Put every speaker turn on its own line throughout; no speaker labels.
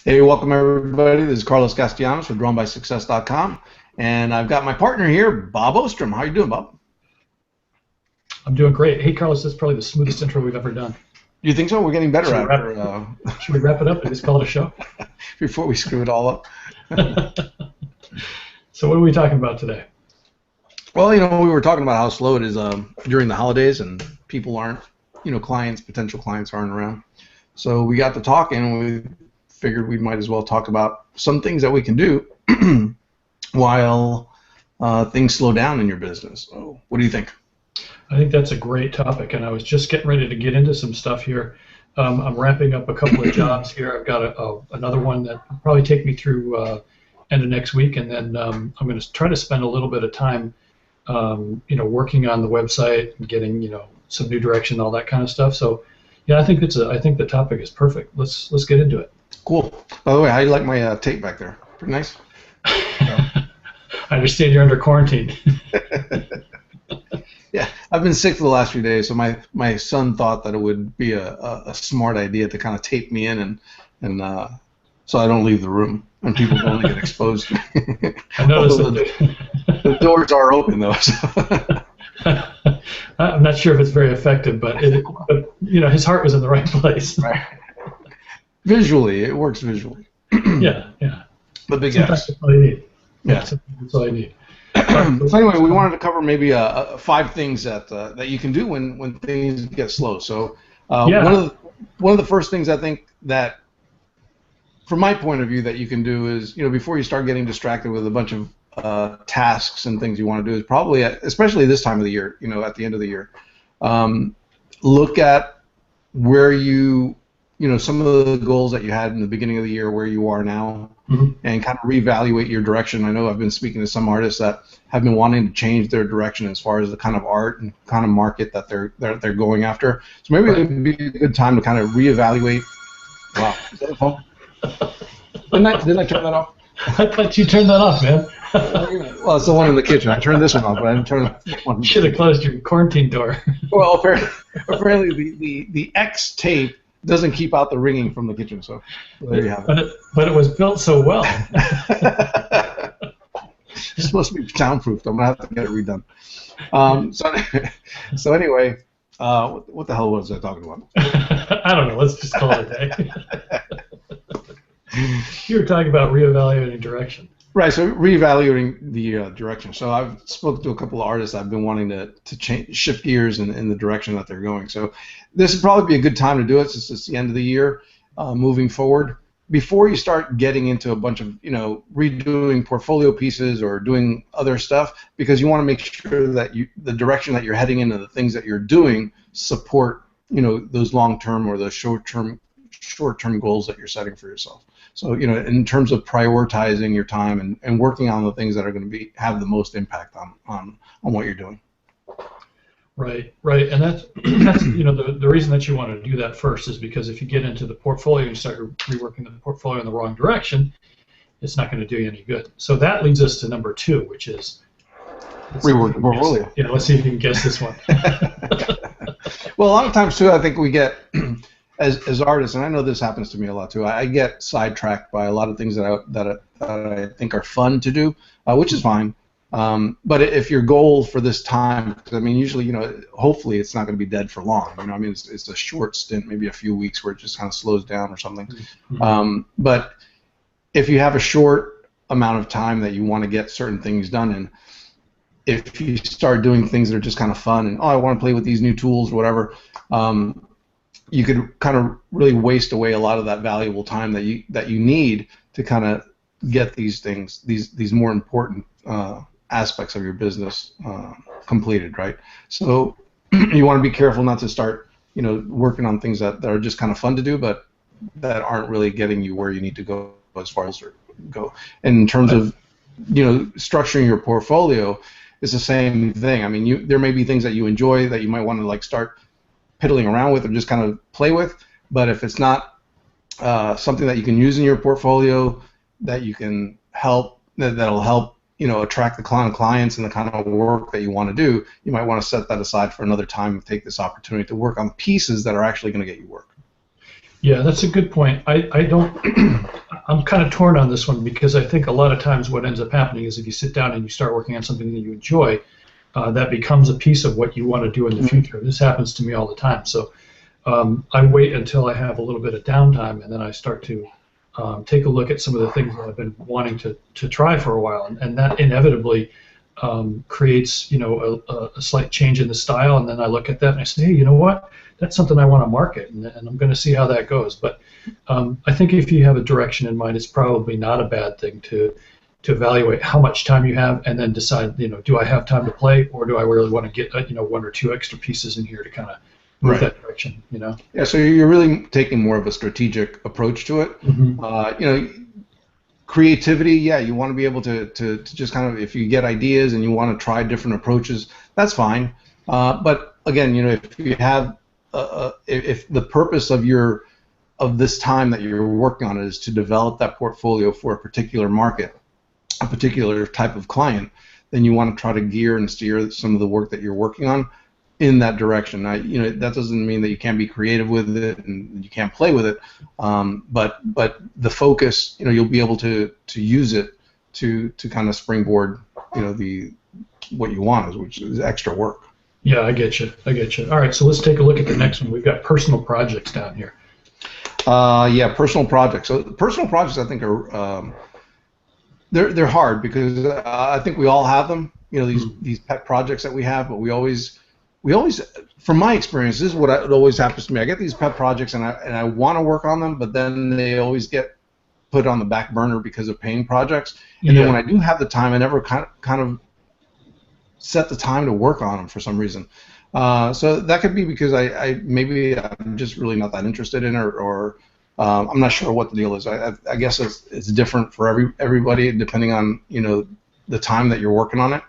Hey, welcome everybody. This is Carlos Castellanos with DrawnBySuccess.com, and I've got my partner here, Bob Ostrom. How you doing, Bob?
I'm doing great. Hey, Carlos, that's probably the smoothest intro we've ever done.
You think so? We're getting better at
it. Should we wrap it up and just call it a show?
Before we screw it all up.
So what are we talking about today?
Well, we were talking about how slow it is during the holidays, and people aren't, potential clients aren't around. So we got to talking, and we figured we might as well talk about some things that we can do while things slow down in your business. So what do you think?
I think that's a great topic, and I was just getting ready to get into some stuff here. I'm wrapping up a couple of jobs here. I've got another one that will probably take me through end of next week, and then I'm going to try to spend a little bit of time, working on the website and getting, some new direction and all that kind of stuff. So, yeah, I think the topic is perfect. Let's get into it.
Cool. By the way, how do you like my tape back there? Pretty nice.
I understand you're under quarantine.
Yeah, I've been sick for the last few days, so my son thought that it would be a smart idea to kind of tape me in and so I don't leave the room and people don't get exposed.
I noticed
the doors are open though. So.
I'm not sure if it's very effective, but his heart was in the right place.
Right. Visually, it works visually.
Yeah.
The big
Sometimes
F's.
that's all you need.
Yeah.
That's all I need.
So anyway, we wanted to cover maybe 5 things that you can do when things get slow. So one of the first things I think that, from my point of view, that you can do is, before you start getting distracted with a bunch of tasks and things you want to do, is probably, especially this time of the year, at the end of the year, look at where some of the goals that you had in the beginning of the year, where you are now, and kind of reevaluate your direction. I know I've been speaking to some artists that have been wanting to change their direction as far as the kind of art and kind of market that they're going after. So maybe it would be a good time to kind of reevaluate. Wow, is that a phone? Didn't I turn that off?
I thought you turned that off, man.
Well, it's the one in the kitchen. I turned this one off, but I didn't turn the one.
You should have closed your quarantine door.
Well, apparently the X tape doesn't keep out the ringing from the kitchen, so there you have it.
But it was built so well.
It's supposed to be soundproofed. I'm gonna have to get it redone. So anyway, what the hell was I talking about?
I don't know. Let's just call it a day. You were talking about reevaluating direction.
Right, so reevaluating the direction. So I've spoken to a couple of artists. I've been wanting to shift gears in the direction that they're going. So this would probably be a good time to do it since it's the end of the year, moving forward. Before you start getting into a bunch of, redoing portfolio pieces or doing other stuff, because you want to make sure that the direction that you're heading into, the things that you're doing, support, those long-term or those short-term goals that you're setting for yourself. So, in terms of prioritizing your time and working on the things that are going to have the most impact on what you're doing.
Right, and that's the reason that you want to do that first is because if you get into the portfolio and start reworking the portfolio in the wrong direction, it's not going to do you any good. So that leads us to number 2, which is
rework the portfolio.
Yeah, let's see if you can guess this one.
Well, a lot of times too, I think we get as artists, and I know this happens to me a lot too. I get sidetracked by a lot of things that I think are fun to do, which is fine. But if your goal for this time, because I mean, usually, hopefully it's not going to be dead for long. I mean, it's a short stint, maybe a few weeks where it just kind of slows down or something. But if you have a short amount of time that you want to get certain things done in, if you start doing things that are just kind of fun and I want to play with these new tools or whatever, you could kind of really waste away a lot of that valuable time that you need to kind of get these things, these more important aspects of your business completed, right? So you want to be careful not to start, working on things that are just kind of fun to do, but that aren't really getting you where you need to go as far as go. And in terms of, structuring your portfolio, it's the same thing. I mean, there may be things that you enjoy that you might want to start piddling around with or just kind of play with, but if it's not something that you can use in your portfolio that you can that'll help attract the kind of clients and the kind of work that you want to do, you might want to set that aside for another time and take this opportunity to work on pieces that are actually going to get you work.
Yeah, that's a good point. I don't I'm kind of torn on this one because I think a lot of times what ends up happening is if you sit down and you start working on something that you enjoy, that becomes a piece of what you want to do in the future. This happens to me all the time. So I wait until I have a little bit of downtime, and then I start to take a look at some of the things that I've been wanting to try for a while, and that inevitably creates, a slight change in the style. And then I look at that and I say, hey, you know what? That's something I want to market, and I'm going to see how that goes. But I think if you have a direction in mind, it's probably not a bad thing to evaluate how much time you have, and then decide, do I have time to play, or do I really want to get, one or two extra pieces in here to kind of move that direction,
Yeah, so you're really taking more of a strategic approach to it.
Mm-hmm.
Creativity, yeah, you want to be able to just kind of, if you get ideas and you want to try different approaches, that's fine. But again, if you have, if the purpose of this time that you're working on is to develop that portfolio for a particular market, a particular type of client, then you want to try to gear and steer some of the work that you're working on in that direction. Now, that doesn't mean that you can't be creative with it and you can't play with it, but the focus, you'll be able to use it to kind of springboard, what you want, which is extra work.
Yeah, I get you. All right, so let's take a look at the next one. We've got personal projects down here.
Yeah, personal projects. So personal projects, I think, are they're hard because I think we all have them. These pet projects that we have, but we always, from my experience, this is what always happens to me. I get these pet projects and I want to work on them, but then they always get put on the back burner because of paying projects. And then when I do have the time, I never kind of set the time to work on them for some reason. So that could be because maybe I'm just really not that interested in it, or I'm not sure what the deal is. I guess it's different for everybody depending on the time that you're working on it.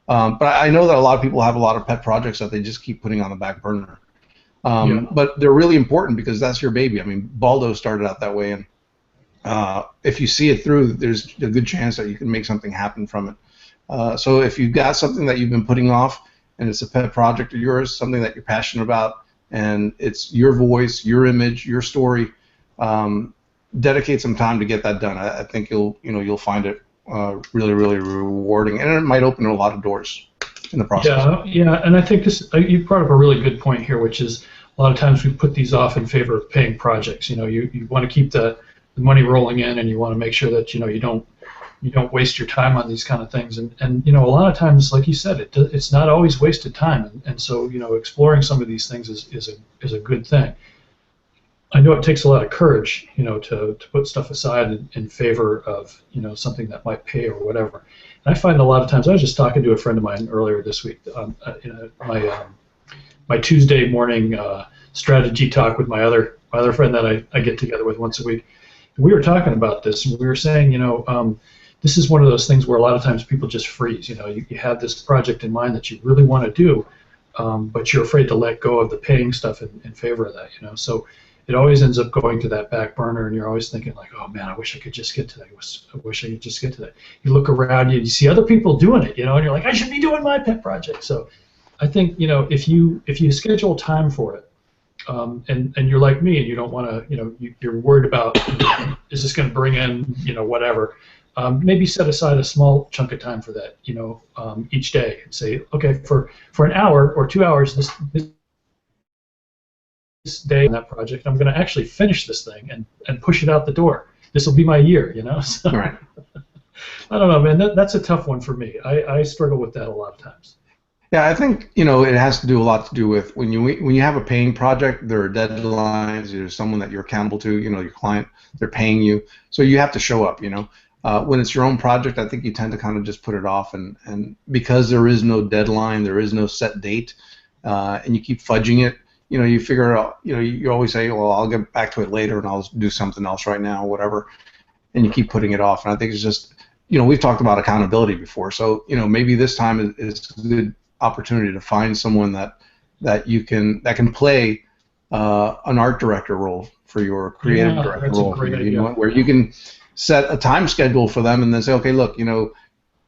But I know that a lot of people have a lot of pet projects that they just keep putting on the back burner. But they're really important because that's your baby. I mean, Baldo started out that way, and if you see it through, there's a good chance that you can make something happen from it. So if you've got something that you've been putting off, and it's a pet project of yours, something that you're passionate about, and it's your voice, your image, your story, dedicate some time to get that done. I think you'll find it really, really rewarding, and it might open a lot of doors in the process.
Yeah, and I think you brought up a really good point here, which is a lot of times we put these off in favor of paying projects. You want to keep the money rolling in, and you want to make sure that you don't waste your time on these kind of things. And a lot of times, like you said, it's not always wasted time, and so exploring some of these things is a good thing. I know it takes a lot of courage, to put stuff aside in favor of, something that might pay or whatever. And I find a lot of times, I was just talking to a friend of mine earlier this week, my Tuesday morning strategy talk with my other friend that I get together with once a week. And we were talking about this, and we were saying, this is one of those things where a lot of times people just freeze. You have this project in mind that you really want to do, but you're afraid to let go of the paying stuff in favor of that. So it always ends up going to that back burner, and you're always thinking like, oh man, I wish I could just get to that. I wish I could just get to that. You look around, you see other people doing it, and you're like, I should be doing my pet project. So I think if you schedule time for it, and you're like me, and you don't want to, you're worried about is this going to bring in whatever. Maybe set aside a small chunk of time for that, each day, and say, okay, for an hour or 2 hours this day on that project, I'm going to actually finish this thing and push it out the door. This will be my year, So,
Right.
I don't know, man. That's a tough one for me. I struggle with that a lot of times.
Yeah, I think it has to do a lot to do with when you have a paying project, there are deadlines. There's someone that you're accountable to. Your client, they're paying you, so you have to show up. When it's your own project, I think you tend to kind of just put it off, and because there is no deadline, there is no set date, and you keep fudging it. You figure out. You always say, well, I'll get back to it later, and I'll do something else right now, whatever, and you keep putting it off. And I think it's just, we've talked about accountability before, so maybe this time is a good opportunity to find someone that can play an art director role for your creative director role, where you can set a time schedule for them and then say, okay, look,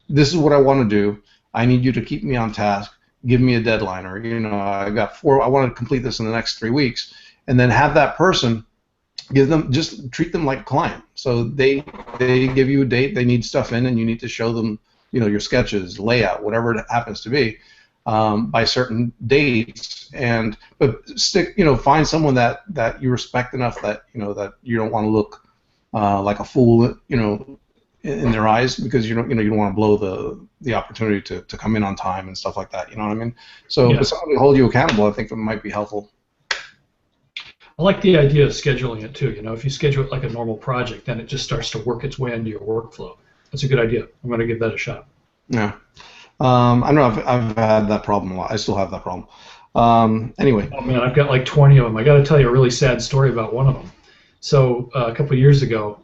this is what I want to do. I need you to keep me on task. Give me a deadline, or I want to complete this in the next 3 weeks, and then have that person just treat them like a client. So they give you a date, they need stuff in, and you need to show them, your sketches, layout, whatever it happens to be, by certain dates. But find someone that you respect enough that that you don't want to look like a fool, in their eyes, because you don't want to blow the opportunity to come in on time and stuff like that. You know what I mean? So, but someone to hold you accountable, I think that might be helpful.
I like the idea of scheduling it too. If you schedule it like a normal project, then it just starts to work its way into your workflow. That's a good idea. I'm going to give that a shot.
Yeah. I know I've had that problem a lot. I still have that problem. Anyway.
Oh man, I've got like 20 of them. I got to tell you a really sad story about one of them. So a couple of years ago,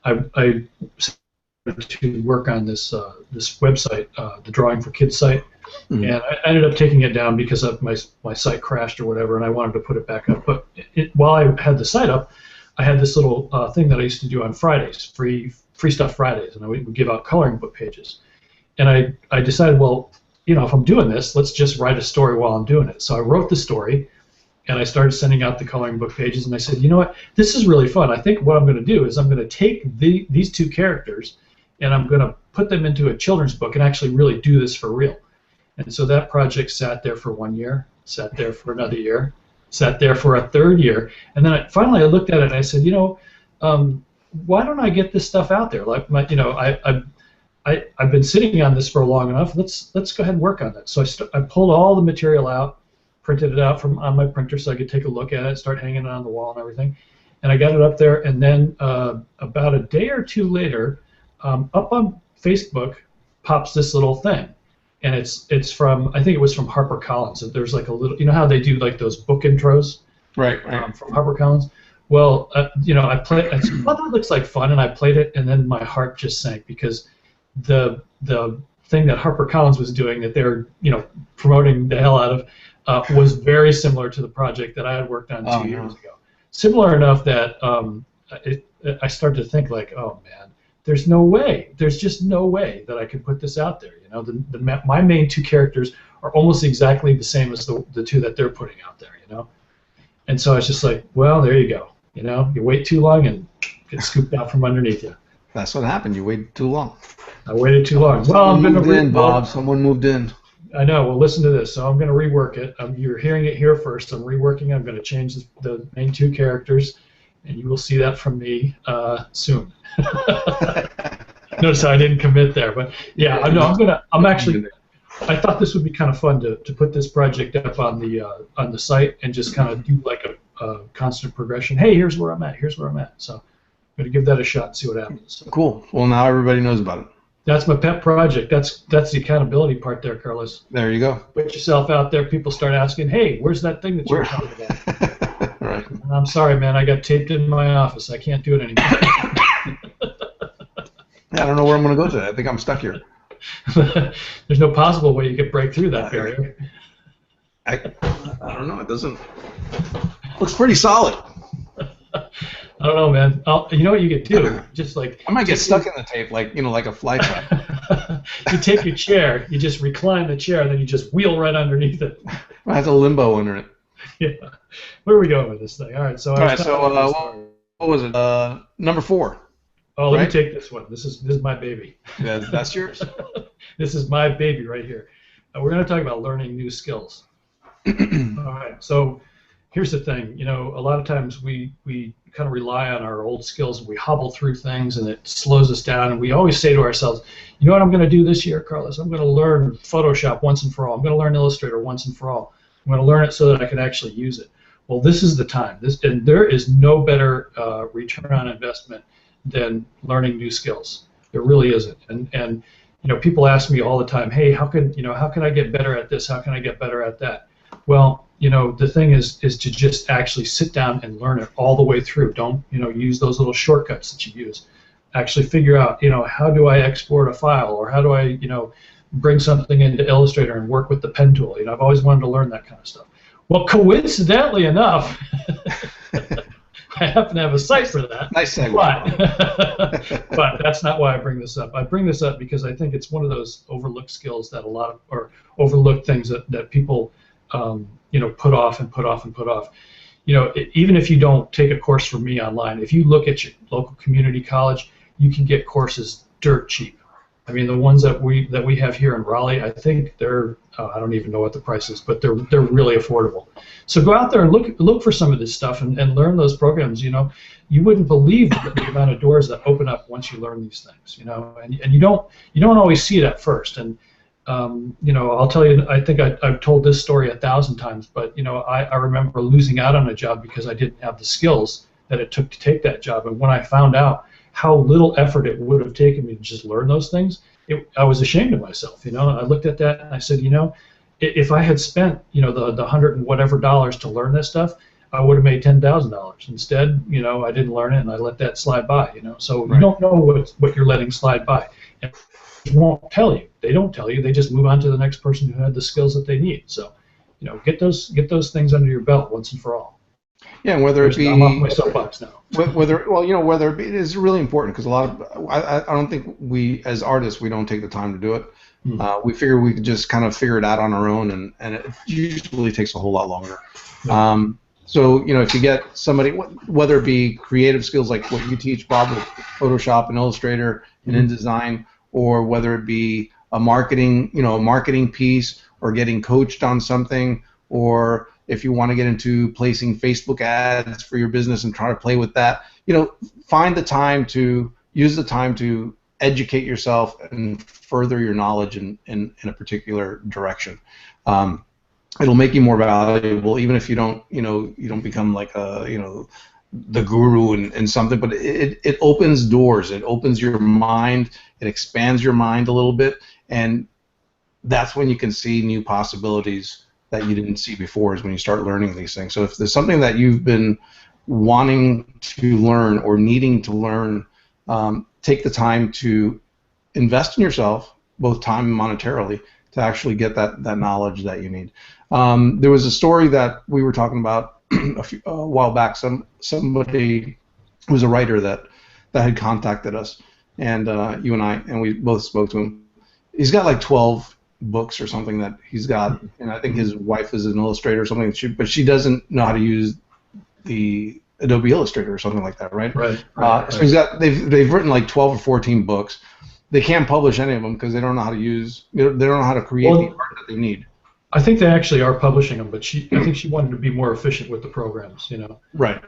I started to work on this website, the Drawing for Kids site, and I ended up taking it down because of my site crashed or whatever, and I wanted to put it back up. But while I had the site up, I had this little thing that I used to do on Fridays, free stuff Fridays, and I would give out coloring book pages. And I decided, well, if I'm doing this, let's just write a story while I'm doing it. So I wrote the story, and I started sending out the coloring book pages, and I said, you know what, this is really fun. I think what I'm going to do is I'm going to take these two characters, and I'm going to put them into a children's book and actually really do this for real. And so that project sat there for 1 year, sat there for another year, sat there for a third year, and then finally I looked at it and I said, why don't I get this stuff out there? Like I've been sitting on this for long enough. Let's go ahead and work on that. So I pulled all the material out, printed it out on my printer so I could take a look at it, start hanging it on the wall and everything. And I got it up there, and then about a day or two later, up on Facebook pops this little thing. And it's from, I think it was from HarperCollins. There's like a little, how they do like those book intros?
Right.
From HarperCollins. Well, I played, I said, well, that looks like fun, and I played it, and then my heart just sank because the thing that HarperCollins was doing that they were, promoting the hell out of, was very similar to the project that I had worked on 2 years ago. Similar enough that I started to think like, oh man, there's just no way that I can put this out there. My main two characters are almost exactly the same as the two that they're putting out there. And so I was just like, well, there you go. You wait too long and get scooped out from underneath you.
That's what happened. You waited too long.
I waited too long.
Someone moved in, Bob. Someone moved in.
I know. Well, listen to this. So I'm going to rework it. You're hearing it here first. I'm reworking. I'm going to change the main two characters, and you will see that from me soon. Notice how I didn't commit there, but yeah, I thought this would be kind of fun to put this project up on the site and just kind of do like a constant progression. Hey, here's where I'm at. Here's where I'm at. So I'm going to give that a shot and see what happens. So,
cool. Well, now everybody knows about it.
That's my pet project. That's the accountability part there, Carlos.
There you go.
Put yourself out there. People start asking, hey, where's that thing that you were talking about?
Right.
I'm sorry, man. I got taped in my office. I can't do it anymore.
I don't know where I'm going to go today. I think I'm stuck here.
There's no possible way you could break through that barrier.
I don't know. It doesn't. Looks pretty solid.
I don't know, man. You know what you could do? Just like
I might get stuck in the tape, like like a fly trap.
You take your chair, you just recline the chair, and then you just wheel right underneath it.
I have a limbo under it.
Yeah. Where are we going with this thing? All right. So.
What was it? Number 4.
Oh, let me take this one. This is my baby.
Yeah, that's yours.
This is my baby right here. We're going to talk about learning new skills. All right. So here's the thing. A lot of times we kind of rely on our old skills, and we hobble through things, and it slows us down. And we always say to ourselves, you know what I'm going to do this year, Carlos? I'm going to learn Photoshop once and for all. I'm going to learn Illustrator once and for all. I'm going to learn it so that I can actually use it. Well, this is the time. And there is no better return on investment than learning new skills. There really isn't. And people ask me all the time, hey, how can I get better at this? How can I get better at that? Well, the thing is to just actually sit down and learn it all the way through. Don't use those little shortcuts that you use. Actually figure out how do I export a file, or how do I bring something into Illustrator and work with the pen tool. I've always wanted to learn that kind of stuff. Well, coincidentally enough, I happen to have a site for that.
Nice segue.
But that's not why I bring this up. I bring this up because I think it's one of those overlooked skills that overlooked things that people put off and put off and put off. even if you don't take a course from me online, if you look at your local community college, you can get courses dirt cheap. I mean, the ones that we have here in Raleigh, I think they're I don't even know what the price is, but they're really affordable. So go out there and look for some of this stuff and learn those programs. You wouldn't believe the amount of doors that open up once you learn these things. And you don't always see it at first. And I'll tell you, I think I've told this story 1,000 times, but I remember losing out on a job because I didn't have the skills that it took to take that job. And when I found out how little effort it would have taken me to just learn those things, I was ashamed of myself. I looked at that and I said, if I had spent the $100 and whatever to learn this stuff, I would have made $10,000. Instead, I didn't learn it and I let that slide by. So
Right.
You don't know what you're letting slide by. And they won't tell you. They don't tell you. They just move on to the next person who had the skills that they need. So, get those things under your belt once and for all.
Yeah, and whether it be,
I'm off my soapbox now.
whether it be, it is really important because a lot of I don't think we as artists we don't take the time to do it. We figure we could just kind of figure it out on our own, and it usually takes a whole lot longer.
Yeah.
So if you get somebody, whether it be creative skills like what you teach, Bob, with Photoshop and Illustrator and InDesign, or whether it be a marketing piece, or getting coached on something, or if you want to get into placing Facebook ads for your business and try to play with that, find the time to use the time to educate yourself and further your knowledge in a particular direction. It'll make you more valuable, even if you don't become like the guru in something, but it opens doors, it opens your mind, it expands your mind a little bit, and that's when you can see new possibilities that you didn't see before, is when you start learning these things. So if there's something that you've been wanting to learn or needing to learn, take the time to invest in yourself, both time and monetarily, to actually get that knowledge that you need. There was a story that we were talking about a while back. Somebody who was a writer that had contacted us, and you and I, and we both spoke to him. He's got like 12 books or something that he's got, and I think his wife is an illustrator or something, but she doesn't know how to use the Adobe Illustrator or something like that, right?
Right.
So they've written like 12 or 14 books. They can't publish any of them because they don't know how to use, they don't know how to create the art that they need.
I think they actually are publishing them, but I think she wanted to be more efficient with the programs,
Right.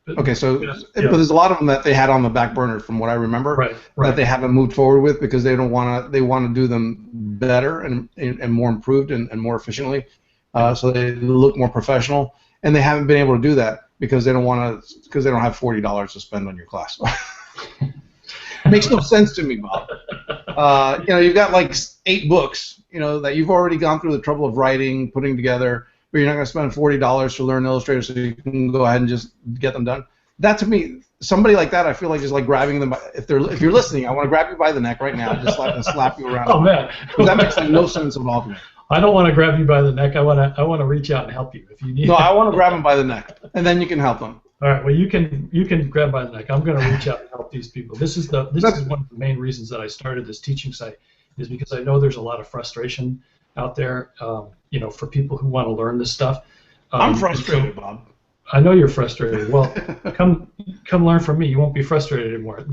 Okay, so
Yeah.
but there's a lot of them that they had on the back burner, from what I remember,
Right.
that they haven't moved forward with because they don't want to. They want to do them better and more improved and more efficiently, so they look more professional. And they haven't been able to do that because they don't have $40 to spend on your class. It makes no sense to me, Bob. You've got like 8 books, that you've already gone through the trouble of writing, putting together. But you're not going to spend $40 to learn Illustrator so you can go ahead and just get them done. That, to me, somebody like that, I feel like is like grabbing them. If you're listening, I want to grab you by the neck right now, just slap you around.
Oh man,
that makes no sense at all to me.
I don't want to grab you by the neck. I want to reach out and help you if you need.
No, I want to grab them by the neck, and then you can help them.
All right. Well, you can grab by the neck. I'm going to reach out and help these people. This is one of the main reasons that I started this teaching site, is because I know there's a lot of frustration out there, for people who want to learn this stuff.
I'm frustrated, Bob.
I know you're frustrated. Well, come learn from me. You won't be frustrated anymore.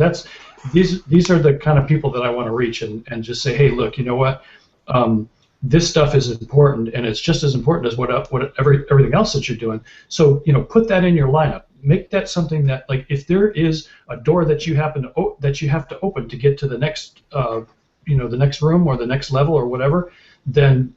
These are the kind of people that I want to reach and just say, hey, look, you know what? This stuff is important, and it's just as important as everything else that you're doing. So, put that in your lineup. Make that something that, like, if there is a door that you have to open to get to the next, the next room or the next level or whatever, then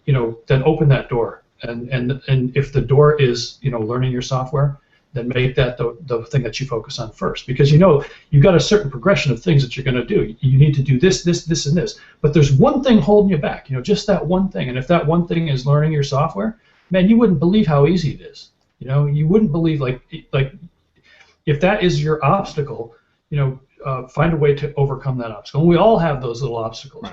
open that door. And if the door is learning your software, then make that the thing that you focus on first, because you've got a certain progression of things that you're going to do. You need to do this, and this, but there's one thing holding you back. Just that one thing. And if that one thing is learning your software, man, you wouldn't believe how easy it is. You wouldn't believe like if that is your obstacle, find a way to overcome that obstacle. And we all have those little obstacles,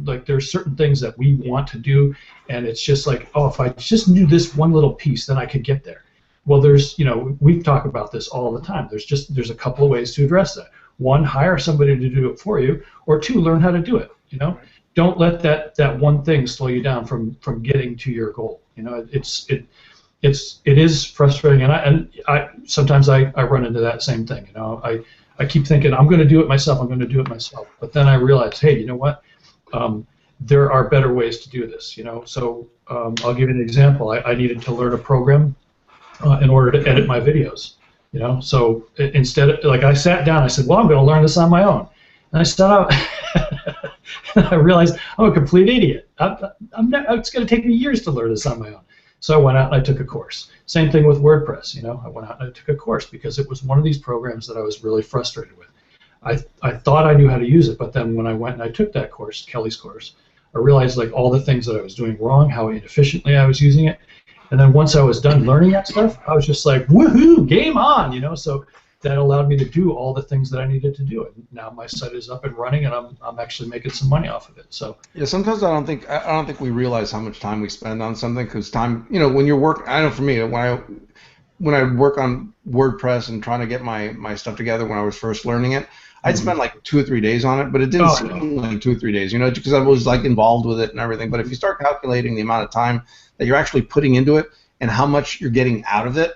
like there's certain things that we want to do, and it's just like, oh, if I just knew this one little piece, then I could get there. Well, we've talked about this all the time. There's a couple of ways to address that. One, hire somebody to do it for you, or 2, learn how to do it. Don't let that one thing slow you down from getting to your goal. it is frustrating, and I sometimes I run into that same thing. You know, I keep thinking I'm going to do it myself. I'm going to do it myself. But then I realize, hey, you know what? There are better ways to do this. You know, so I'll give you an example. I needed to learn a program in order to edit my videos. You know, so instead of, like, I sat down, I said, well, I'm going to learn this on my own. And I sat out, and I realized I'm a complete idiot. It's going to take me years to learn this on my own. So I went out and I took a course. Same thing with WordPress. You know, I went out and I took a course because it was one of these programs that I was really frustrated with. I thought I knew how to use it, but then when I went and I took that course, Kelly's course, I realized, like, all the things that I was doing wrong, how inefficiently I was using it. And then once I was done learning that stuff, I was just like, woohoo, game on, you know. So that allowed me to do all the things that I needed to do. And now my site is up and running, and I'm actually making some money off of it. So
yeah, sometimes I don't think we realize how much time we spend on something, because time, you know, when you're working, I know for me, when I work on WordPress and trying to get my stuff together when I was first learning it, I'd spend like 2 or 3 days on it, but it didn't seem like 2 or 3 days, you know, because I was like involved with it and everything. But if you start calculating the amount of time that you're actually putting into it and how much you're getting out of it,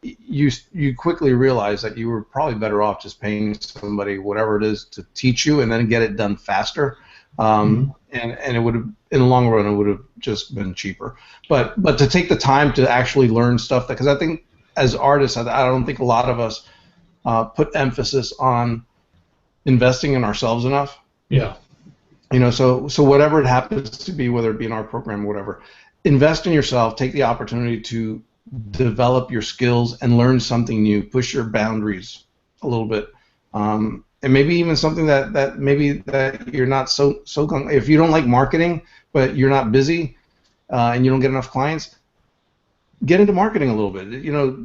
you quickly realize that you were probably better off just paying somebody whatever it is to teach you and then get it done faster. And it would have, in the long run, it would have just been cheaper. But to take the time to actually learn stuff, because I think as artists, I don't think a lot of us put emphasis on investing in ourselves enough.
yeah,
You know, so whatever it happens to be, whether it be in our program or whatever, invest in yourself. Take the opportunity to develop your skills and learn something new. Push your boundaries a little bit, and maybe even something that maybe that you're not so if you don't like marketing, but you're not busy and you don't get enough clients, get into marketing a little bit. You know,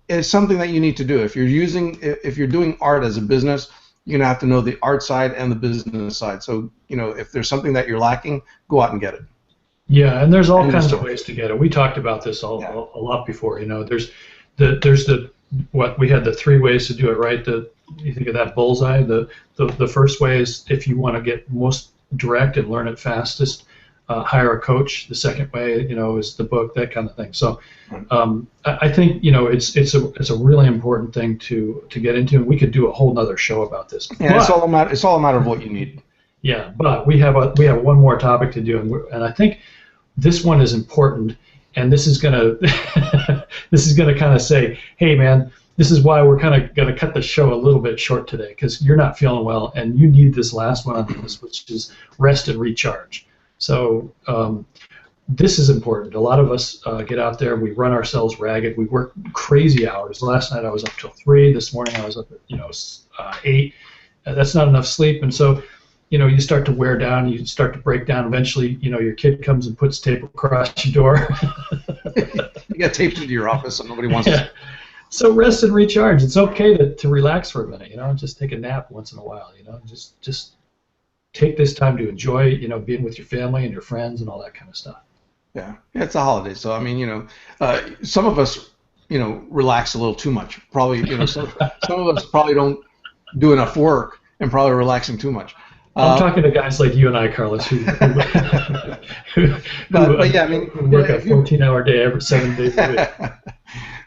it's something that you need to do. If you're doing art as a business, you're gonna have to know the art side and the business side. So, you know, if there's something that you're lacking, go out and get it.
Yeah, and there's all kinds of ways to get it. We talked about this a lot before. You know, there's what we had the 3 ways to do it, right? You think of that bullseye. The first way is, if you want to get most direct and learn it fastest, hire a coach. The second way, you know, is the book, that kind of thing. So I think, you know, it's a really important thing to get into, and we could do a whole nother show about this.
Yeah, it's all a matter of what you need.
Yeah, but we have one more topic to do, and I think this one is important, and this is gonna kind of say, hey man, this is why we're kind of gonna cut the show a little bit short today, because you're not feeling well, and you need this last one on this, which is rest and recharge. So this is important. A lot of us get out there, we run ourselves ragged, we work crazy hours. Last night I was up till 3. This morning I was up at 8. That's not enough sleep, and so, you know, you start to wear down, you start to break down. Eventually, you know, your kid comes and puts tape across your door.
You got taped into your office, so nobody wants to.
So rest and recharge. It's okay to relax for a minute, you know, just take a nap once in a while, you know, just take this time to enjoy, you know, being with your family and your friends and all that kind of stuff.
Yeah, it's a holiday, so I mean, you know, some of us, you know, relax a little too much. Probably, you know, some of us probably don't do enough work and probably relaxing too much.
I'm talking to guys like you and I, Carlos, who
but yeah, I mean,
work a 14-hour day every 7 days a week.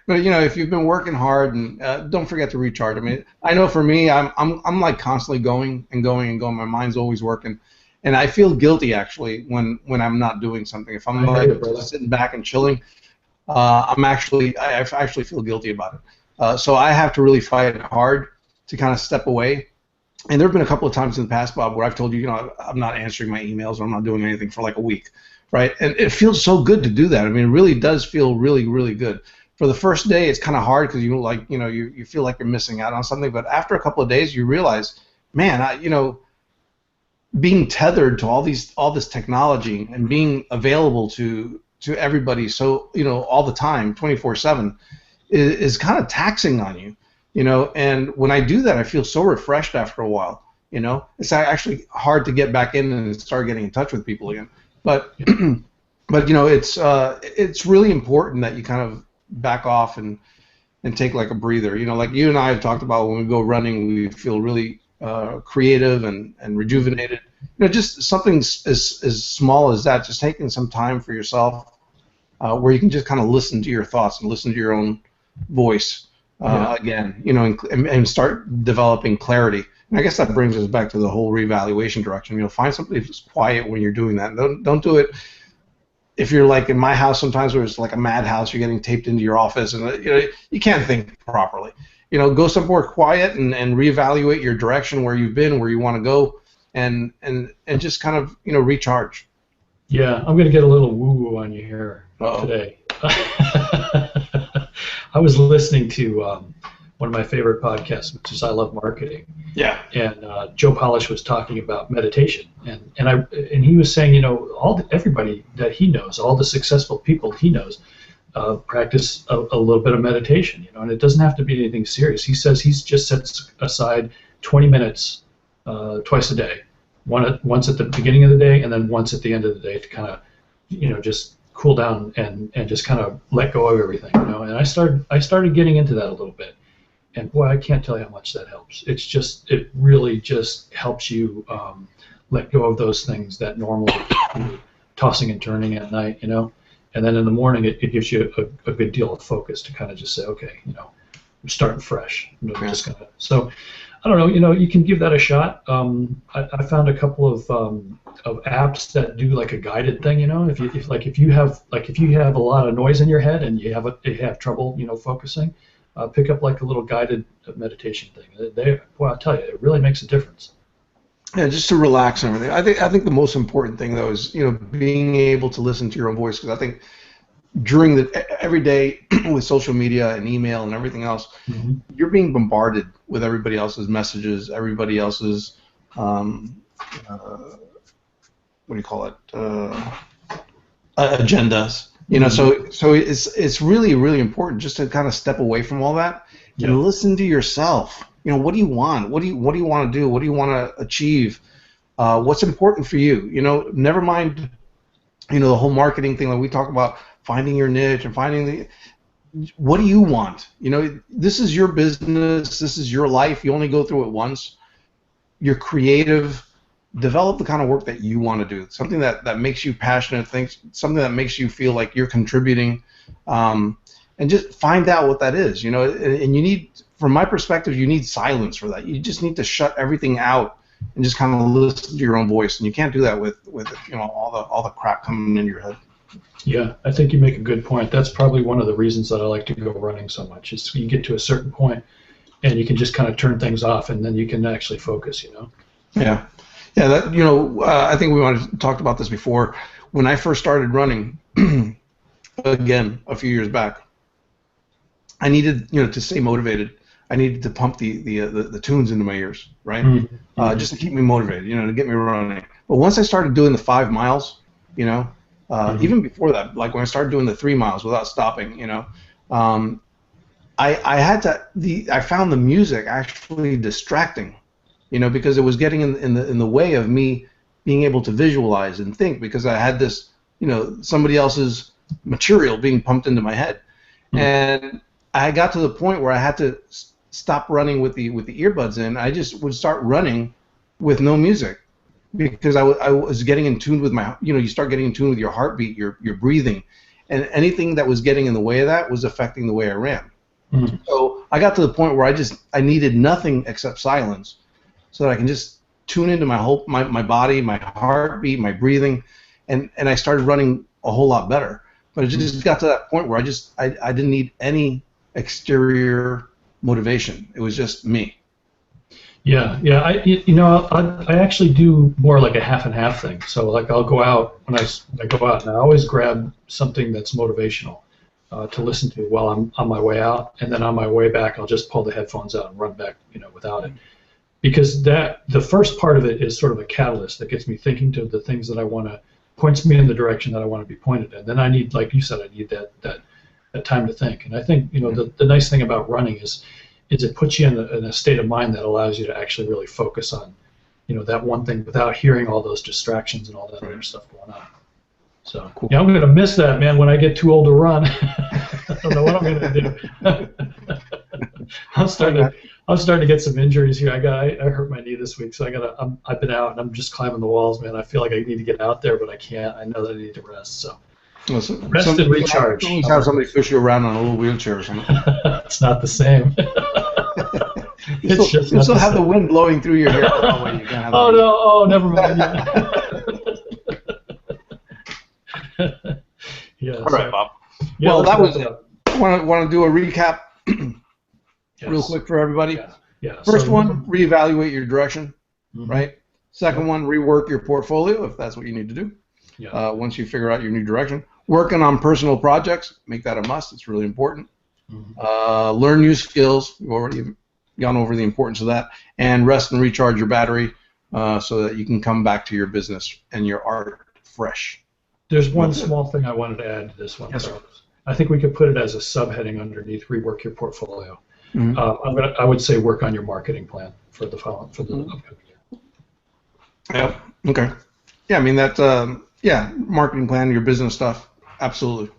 But, you know, if you've been working hard, and don't forget to recharge. I mean, I know for me, I'm like constantly going and going and going. My mind's always working, and I feel guilty actually when I'm not doing something. If I'm like just sitting back and chilling, I actually feel guilty about it. So I have to really fight hard to kind of step away. And there have been a couple of times in the past, Bob, where I've told you, you know, I'm not answering my emails or I'm not doing anything for like a week, right? And it feels so good to do that. I mean, it really does feel really, really good. For the first day, it's kind of hard because you feel like you're missing out on something. But after a couple of days, you realize, man, you know, being tethered to all this technology and being available to everybody, so, you know, all the time, 24/7, is kind of taxing on you. You know, and when I do that, I feel so refreshed after a while. You know, it's actually hard to get back in and start getting in touch with people again. But, but you know, it's really important that you kind of back off and take like a breather. You know, like you and I have talked about, when we go running, we feel really creative and rejuvenated. You know, just something as small as that, just taking some time for yourself, where you can just kind of listen to your thoughts and listen to your own voice again, and start developing clarity. And I guess that brings us back to the whole revaluation direction. Find something that's quiet when you're doing that. Don't do it. If you're like in my house sometimes where it's like a madhouse, you're getting taped into your office and you can't think properly. Go somewhere quiet and reevaluate your direction, where you've been, where you want to go, and just kind of recharge.
Yeah, I'm going to get a little woo-woo on you here today. I was listening to one of my favorite podcasts, which is I Love Marketing.
Yeah.
And Joe Polish was talking about meditation, and he was saying, everybody that he knows, all the successful people he knows, practice a little bit of meditation, and it doesn't have to be anything serious. He says he just sets aside 20 minutes twice a day, once at the beginning of the day and then once at the end of the day to kind of, just cool down and just kind of let go of everything, And I started getting into that a little bit. And boy, I can't tell you how much that helps. It really just helps you let go of those things that normally you're tossing and turning at night, And then in the morning, it gives you a good deal of focus to kind of just say, okay, I'm starting fresh. I'm just gonna. So, I don't know. You can give that a shot. I found a couple of apps that do like a guided thing. If you have a lot of noise in your head and you have trouble, focusing. Pick up like a little guided meditation thing. I'll tell you, it really makes a difference.
Yeah, just to relax and everything. I think the most important thing though is being able to listen to your own voice, because I think during every day with social media and email and everything else, you're being bombarded with everybody else's messages, everybody else's agendas. So it's really, really important just to kind of step away from all that and listen to yourself. What do you want? What do you want to do? What do you want to achieve? What's important for you? Never mind, the whole marketing thing that we talk about, finding your niche and finding what do you want? This is your business. This is your life. You only go through it once. You're creative. Develop the kind of work that you want to do, something that makes you passionate, something that makes you feel like you're contributing, and just find out what that is, and you need, from my perspective, you need silence for that. You just need to shut everything out and just kind of listen to your own voice, and you can't do that with all the crap coming into your head.
Yeah, I think you make a good point. That's probably one of the reasons that I like to go running so much, is you get to a certain point and you can just kind of turn things off, and then you can actually focus,
Yeah. Yeah, I think we talked about this before. When I first started running, again, a few years back, I needed, to stay motivated. I needed to pump the tunes into my ears, right? Just to keep me motivated, to get me running. But once I started doing the 5 miles, even before that, like when I started doing the 3 miles without stopping, I found the music actually distracting. Because it was getting in the way of me being able to visualize and think, because I had this, somebody else's material being pumped into my head, and I got to the point where I had to stop running with the earbuds in. I just would start running with no music, because I was getting in tune with my, you start getting in tune with your heartbeat, your breathing, and anything that was getting in the way of that was affecting the way I ran. So I got to the point where I needed nothing except silence, so that I can just tune into my body, my heartbeat, my breathing, and I started running a whole lot better. But it just got to that point where I didn't need any exterior motivation. It was just me.
Yeah. I actually do more like a half and half thing. So like I'll go out when I go out, and I always grab something that's motivational to listen to while I'm on my way out, and then on my way back I'll just pull the headphones out and run back, without it. Because the first part of it is sort of a catalyst that gets me thinking to the things that I want to, points me in the direction that I want to be pointed in. Then I need, like you said, I need that time to think. And I think the nice thing about running is it puts you in a state of mind that allows you to actually really focus on that one thing without hearing all those distractions and all that other stuff going on. So cool. Yeah, I'm going to miss that, man, when I get too old to run. I don't know what I'm going to do. I'm starting to get some injuries here. I hurt my knee this week, so I've been out and I'm just climbing the walls, man. I feel like I need to get out there, but I can't. I know that I need to rest. So
Well,
Rest and recharge.
Always have somebody push you around on a little wheelchair or something.
It's not the same.
You still have the wind blowing through your hair. Oh, wait, you can't have
no! Oh, never mind. Yeah.
All right, Bob.
Yeah,
well, that was it. Want to do a recap real quick for everybody?
Yeah.
First one, reevaluate your direction,
Mm-hmm.
right? Second one, rework your portfolio if that's what you need to do.
Yeah.
Once you figure out your new direction. Working on personal projects, make that a must. It's really important.
Mm-hmm.
Learn new skills. We've already gone over the importance of that. And rest and recharge your battery so that you can come back to your business and your art fresh.
There's one small thing I wanted to add to this one.
Yes, sir.
I think we could put it as a subheading underneath rework your portfolio.
Mm-hmm.
I would say work on your marketing plan for the upcoming year.
Yep. Okay. Yeah, I mean that's marketing plan, your business stuff. Absolutely.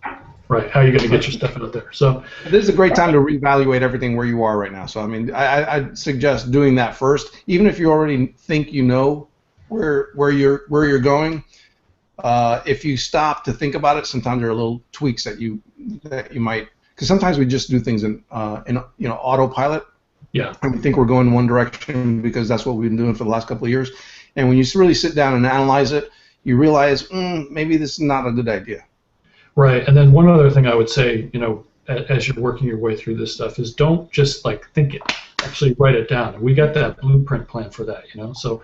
Right. How are you going to get your stuff out there? So
this is a great time to reevaluate everything where you are right now. So I mean, I'd suggest doing that first, even if you already think you know where you're going. If you stop to think about it, sometimes there are little tweaks that you might, because sometimes we just do things in autopilot.
Yeah.
And we think we're going one direction because that's what we've been doing for the last couple of years. And when you really sit down and analyze it, you realize maybe this is not a good idea.
Right. And then one other thing I would say, as you're working your way through this stuff, is don't just think it. Actually write it down. We got that blueprint plan for that. So.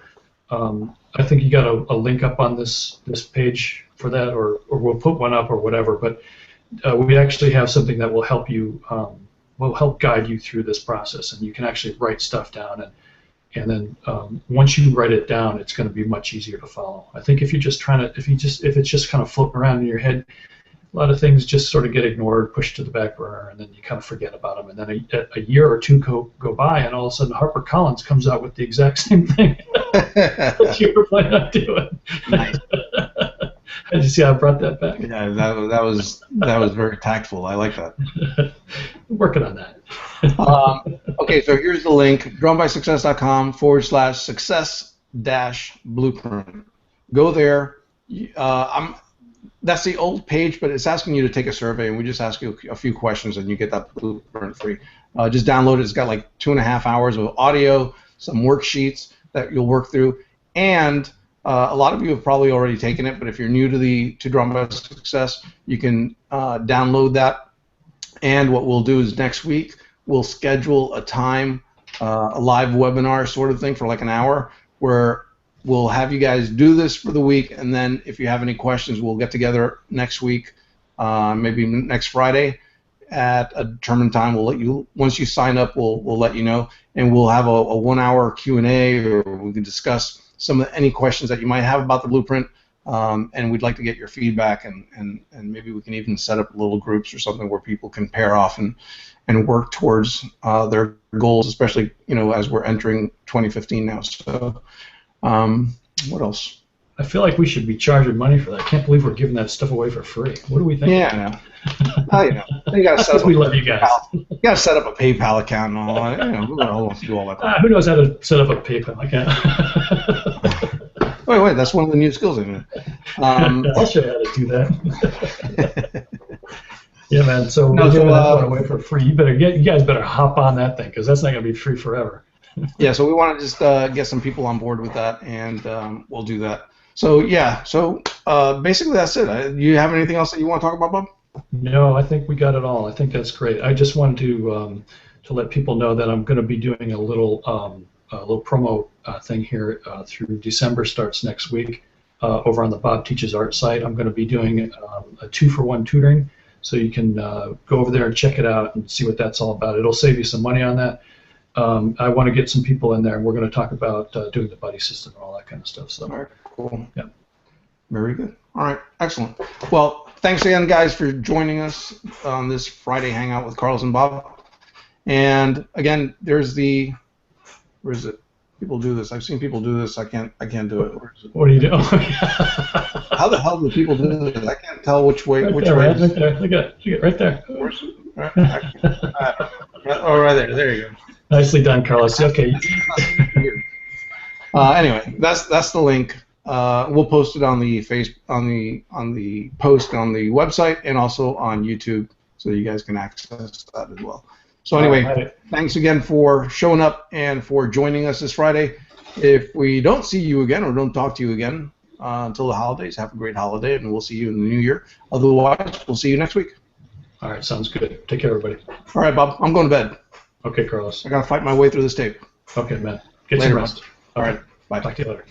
I think you got a link up on this page for that, or we'll put one up or whatever. But we actually have something that will help you, will help guide you through this process, and you can actually write stuff down, and then once you write it down, it's going to be much easier to follow. I think if it's just kind of floating around in your head, a lot of things just sort of get ignored, pushed to the back burner, and then you kind of forget about them. And then a year or two go by, and all of a sudden HarperCollins comes out with the exact same thing that you were planning on doing.
Nice.
Did you see how I brought that back?
Yeah, that was very tactful. I like that.
Working on that.
Okay, so here's the link: drawnbysuccess.com/success-blueprint. Go there. That's the old page, but it's asking you to take a survey, and we just ask you a few questions, and you get that blueprint free. Just download it. It's got like 2.5 hours of audio, some worksheets that you'll work through, and a lot of you have probably already taken it. But if you're new to Drawn by Success, you can download that. And what we'll do is next week we'll schedule a time, a live webinar sort of thing for like an hour, where we'll have you guys do this for the week, and then if you have any questions, we'll get together next week, maybe next Friday at a determined time. We'll let you, once you sign up, we'll let you know, and we'll have a 1-hour Q&A, or we can discuss any questions that you might have about the blueprint, and we'd like to get your feedback, and maybe we can even set up little groups or something where people can pair off and work towards their goals, especially as we're entering 2015 now. So. What else?
I feel like we should be charging money for that. I can't believe we're giving that stuff away for free. What do we think?
Yeah, I know. You gotta set up
we love you guys.
You got to set up a PayPal account and all that. Who wants to do all that?
Who knows how to set up a PayPal account?
Wait, that's one of the new skills, isn't it?
I'll show you how to do that. Yeah, man. So we're giving that one away for free. You guys better hop on that thing, because that's not going to be free forever.
Yeah, so we want to just get some people on board with that, and we'll do that. So yeah, basically that's it. Do you have anything else that you want to talk about, Bob?
No, I think we got it all. I think that's great. I just wanted to let people know that I'm going to be doing a little promo thing here through December. Starts next week over on the Bob Teaches Art site. I'm going to be doing a 2-for-1 tutoring, so you can go over there and check it out and see what that's all about. It'll save you some money on that. I want to get some people in there, and we're going to talk about doing the buddy system and all that kind of stuff. So.
All right, cool.
Yeah.
Very good. All right, excellent. Well, thanks again, guys, for joining us on this Friday hangout with Carlos and Bob. And again, where is it? People do this. I've seen people do this. I can't do it. Where is it?
What are you doing?
How the hell do people do this? I can't tell which way.
Right
which
there,
way.
right there. Look at it. Right there.
Where's it? Right there. There you go.
Nicely done, Carlos. Okay.
Anyway, that's the link. We'll post it on the on the post on the website and also on YouTube, so you guys can access that as well. So anyway, thanks again for showing up and for joining us this Friday. If we don't see you again or don't talk to you again until the holidays, have a great holiday, and we'll see you in the new year. Otherwise, we'll see you next week.
All right, sounds good. Take care, everybody.
All right, Bob. I'm going to bed.
Okay, Carlos.
I got to fight my way through this tape.
Okay, man. Get
Later,
some rest.
All right. Bye.
Talk to you later.